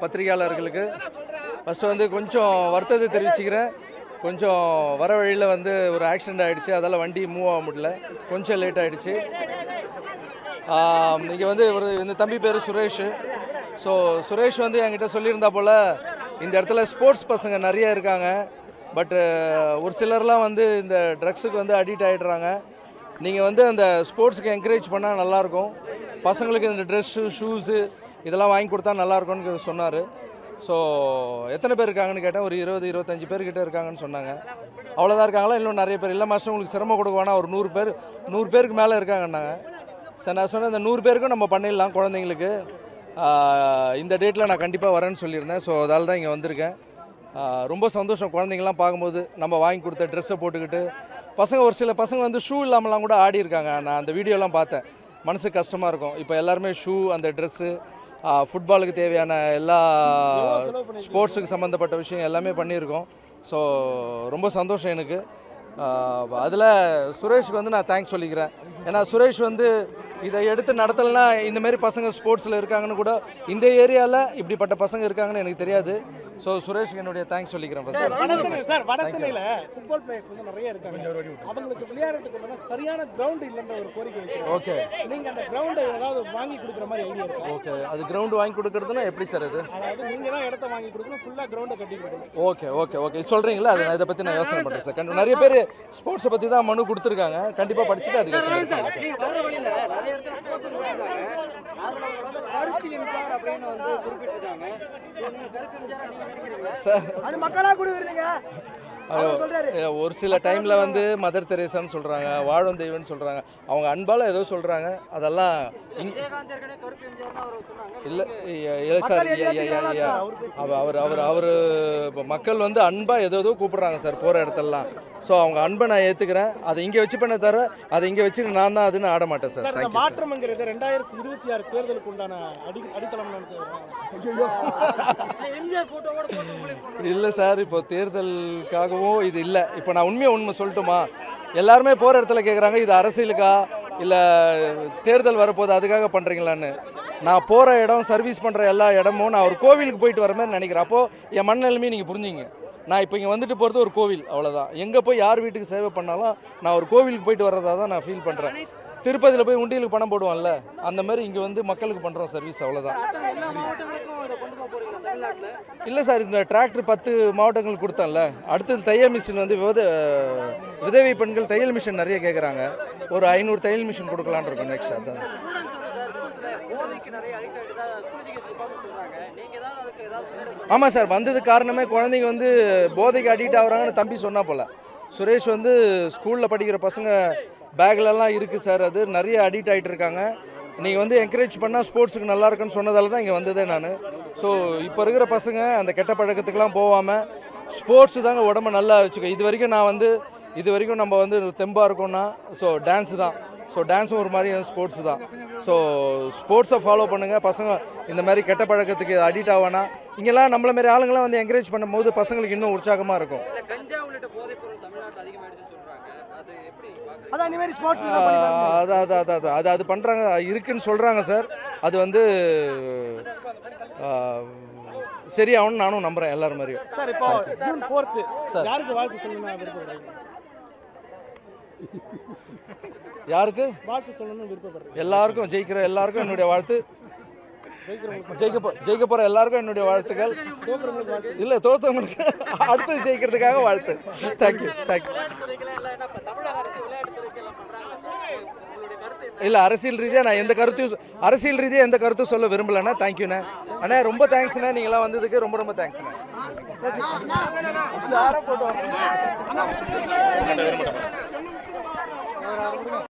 பத்திரிகையாளர்களுக்கு first வந்து கொஞ்சம் வருத்தத்தை தெரிவிச்சுக்கிறேன். கொஞ்சம் வர வழியில் வந்து ஒரு ஆக்சிடெண்ட் ஆகிடுச்சு, அதால் வண்டி மூவ் ஆக முடியல, கொஞ்சம் லேட் ஆகிடுச்சு. இங்கே வந்து இந்த தம்பி பேர் சுரேஷ். ஸோ சுரேஷ் வந்து என்கிட்ட சொல்லியிருந்தா போல் இந்த இடத்துல ஸ்போர்ட்ஸ் பசங்க நிறைய இருக்காங்க, பட்டு ஒரு சிலர்லாம் வந்து இந்த ட்ரக்ஸுக்கு வந்து அடிக்ட் ஆகிடுறாங்க. நீங்கள் வந்து அந்த ஸ்போர்ட்ஸுக்கு என்கரேஜ் பண்ணால் நல்லாயிருக்கும். பசங்களுக்கு இந்த ட்ரெஸ்ஸு ஷூஸு இதெல்லாம் வாங்கி கொடுத்தா நல்லாயிருக்கும்னு சொன்னார். ஸோ எத்தனை பேர் இருக்காங்கன்னு கேட்டேன். ஒரு 20-25 பேர்கிட்ட இருக்காங்கன்னு சொன்னாங்க. அவ்வளோதான் இருக்காங்களா? இன்னும் நிறைய பேர் இல்லை மாஸ்டர், உங்களுக்கு சிரமம் கொடுக்க வேணாம், ஒரு 100 பேருக்கு மேலே இருக்காங்கன்னாங்க. சரி, நான் சொன்னேன் இந்த 100 பேருக்கும் நம்ம பண்ணிடலாம் குழந்தைங்களுக்கு. இந்த டேட்டில் நான் கண்டிப்பாக வரேன்னு சொல்லியிருந்தேன். ஸோ அதால் தான் இங்கே வந்திருக்கேன். ரொம்ப சந்தோஷம் குழந்தைங்களாம் பார்க்கும்போது. நம்ம வாங்கி கொடுத்த ட்ரெஸ்ஸை போட்டுக்கிட்டு பசங்க, ஒரு சில பசங்க வந்து ஷூ இல்லாமலாம் கூட ஆடி இருக்காங்க. நான் அந்த வீடியோலாம் பார்த்தேன், மனசுக்கு கஷ்டமாக இருக்கும். இப்போ எல்லாருமே ஷூ, அந்த ட்ரெஸ்ஸு, ஃபுட்பாலுக்கு தேவையான எல்லா ஸ்போர்ட்ஸுக்கு சம்மந்தப்பட்ட விஷயம் எல்லாமே பண்ணியிருக்கோம். ஸோ ரொம்ப சந்தோஷம் எனக்கு. அதில் சுரேஷுக்கு வந்து நான் தேங்க்ஸ் சொல்லிக்கிறேன். ஏன்னா சுரேஷ் வந்து இதை எடுத்து நடத்தலைன்னா இந்தமாரி பசங்க ஸ்போர்ட்ஸில் இருக்காங்கன்னு கூட, இந்த ஏரியாவில் இப்படிப்பட்ட பசங்க இருக்காங்கன்னு எனக்கு தெரியாது. ஸோ சுரேஷ்க்கு என்னுடைய தேங்க்ஸ் சொல்லிக்கிறேன். சார், வடசென்னையில் ஃபுட்பால் பிளேயர்ஸ் வந்து நிறைய இருக்காங்க. அவங்களுக்கு விளையாடுறதுக்கு சரியான கிரவுண்ட் இல்லைன்ற ஒரு கோரிக்கை வைக்கிறேன். ஓகே, நீங்கள் அந்த கிரவுண்டை ஏதாவது வாங்கி கொடுக்குற மாதிரி ஐடியா இருக்கு? ஓகே, அது கிரவுண்டு வாங்கி கொடுக்குறதுன்னா எப்படி சார்? அது அதாவது நீங்கள் தான் இடத்த வாங்கி கொடுக்கணும், ஃபுல்லாக கிரவுண்டை கட்டி கொடுக்கணும். ஓகே ஓகே ஓகே சொல்கிறீங்களா? அது இதை பற்றி நான் யோசனை பண்ணுறேன் சார். நிறைய பேர் ஸ்போர்ட்ஸை பற்றி தான் மனு கொடுத்துருக்காங்க. கண்டிப்பாக படிச்சுட்டு அதுக்கு சார் ஒரு சில டைமில் வந்து மதர் தெரேசான்னு சொல்கிறாங்க, வாழும் தெய்வம்னு சொல்கிறாங்க, அவங்க அன்பால் ஏதோ சொல்கிறாங்க. அதெல்லாம் இல்லை இல்லை சார். அவர் மக்கள் வந்து அன்பாக ஏதோ கூப்பிட்றாங்க சார் போகிற இடத்துலலாம். ஸோ அவங்க அன்பை நான் ஏற்றுக்கிறேன். அதை இங்கே வச்சு பண்ண தவிர அதை இங்கே வச்சு நான் தான் அதுன்னு ஆட மாட்டேன் சார். தேங்க்யூ. மாற்றம்ங்கிறது 2026 தேர்தலுக்கு உண்டான அடித்தளம் இல்லை சார். இப்போ தேர்தலுக்காகவும் இது இல்லை. இப்போ நான் உண்மை சொல்லட்டுமா? எல்லாருமே போகிற இடத்துல கேட்குறாங்க, இது அரசியலுக்கா இல்லை தேர்தல் வரப்போது அதுக்காக பண்ணுறீங்களான்னு. நான் போகிற இடம், சர்வீஸ் பண்ணுற எல்லா இடமும் நான் ஒரு கோவிலுக்கு போயிட்டு வர மாதிரி நினைக்கிறேன். அப்போது என் மனநிலைமையை நீங்கள் புரிஞ்சிங்க. நான் இப்போ இங்கே வந்துட்டு போகிறது ஒரு கோவில், அவ்வளோதான். எங்கே போய் யார் வீட்டுக்கு சேவை பண்ணாலும் நான் ஒரு கோவிலுக்கு போயிட்டு வர்றதா தான் நான் ஃபீல் பண்ணுறேன். திருப்பதியில் போய் உண்டியலுக்கு பணம் போடுவான்ல, அந்த மாதிரி இங்கே வந்து மக்களுக்கு பண்ணுறோம் சர்வீஸ், அவ்வளோதான். இல்லை சார், இந்த டிராக்டர் 10 மாவட்டங்களுக்கு கொடுத்தேன்ல. அடுத்தது தையல் மிஷின் வந்து விதவை பெண்கள் தையல் மிஷின் நிறைய கேட்குறாங்க. ஒரு 500 தையல் மிஷின் கொடுக்கலான்னு இருக்கோம் நெக்ஸ்ட். அதான் ஆமாம் சார். வந்தது காரணமே குழந்தைங்க வந்து போதைக்கு அடிக்ட் ஆகுறாங்கன்னு தம்பி சொன்னா போல். சுரேஷ் வந்து ஸ்கூலில் படிக்கிற பசங்க பேக்லலாம் இருக்குது சார், அது நிறைய அடிக்ட் ஆகிட்டு இருக்காங்க. நீங்கள் வந்து என்கரேஜ் பண்ணால் ஸ்போர்ட்ஸுக்கு நல்லா இருக்குன்னு சொன்னதால தான் இங்கே வந்ததே நான். ஸோ இப்போ இருக்கிற பசங்க அந்த கெட்ட பழக்கத்துக்கெலாம் போகாமல் ஸ்போர்ட்ஸு தாங்க உடம்பை நல்லா வச்சுக்க. இது வரைக்கும் நம்ம வந்து தெம்பாக இருக்கோம்னா ஸோ டான்ஸு தான். ஸோ டான்ஸும் ஒரு மாதிரி ஸ்போர்ட்ஸு தான். ஸோ ஸ்போர்ட்ஸை ஃபாலோ பண்ணுங்கள். பசங்க இந்த மாதிரி கெட்ட பழக்கத்துக்கு அடிக்ட் ஆகானா, இங்கெல்லாம் நம்மள மாதிரி ஆளுங்களாம் வந்து என்கரேஜ் பண்ணும்போது பசங்களுக்கு இன்னும் உற்சாகமாக இருக்கும். அது பண்ணுறாங்க, இருக்குன்னு சொல்கிறாங்க சார். அது வந்து சரியாகும்னு நானும் நம்புகிறேன் எல்லாரும் மாதிரியும். சார், இப்போ ஜூன் 4 யாருக்கு வாழ்த்து சொல்லணும்னு விருப்பப்படுறீங்க? யாருக்கு வாழ்த்து சொல்லணும்னு விருப்பப்படுறீங்க? எல்லாருக்கும், ஜெயிக்கிற எல்லாருக்கும் என்னுடைய வாழ்த்து. ஜெயிக்க போகிற எல்லாருக்கும் என்னுடைய வாழ்த்துக்கள். இல்லை, தோற்றவங்களுக்கு அடுத்து ஜெயிக்கிறதுக்காக வாழ்த்து. தேங்க்யூ. இல்லை, அரசியல் ரீதியாக நான் எந்த கருத்தும் சொல்ல விரும்பலைண்ணா. தேங்க்யூண்ணே. அண்ணா ரொம்ப தேங்க்ஸ்ண்ணே, நீங்களாம் வந்ததுக்கு ரொம்ப தேங்க்ஸ்ண்ணே.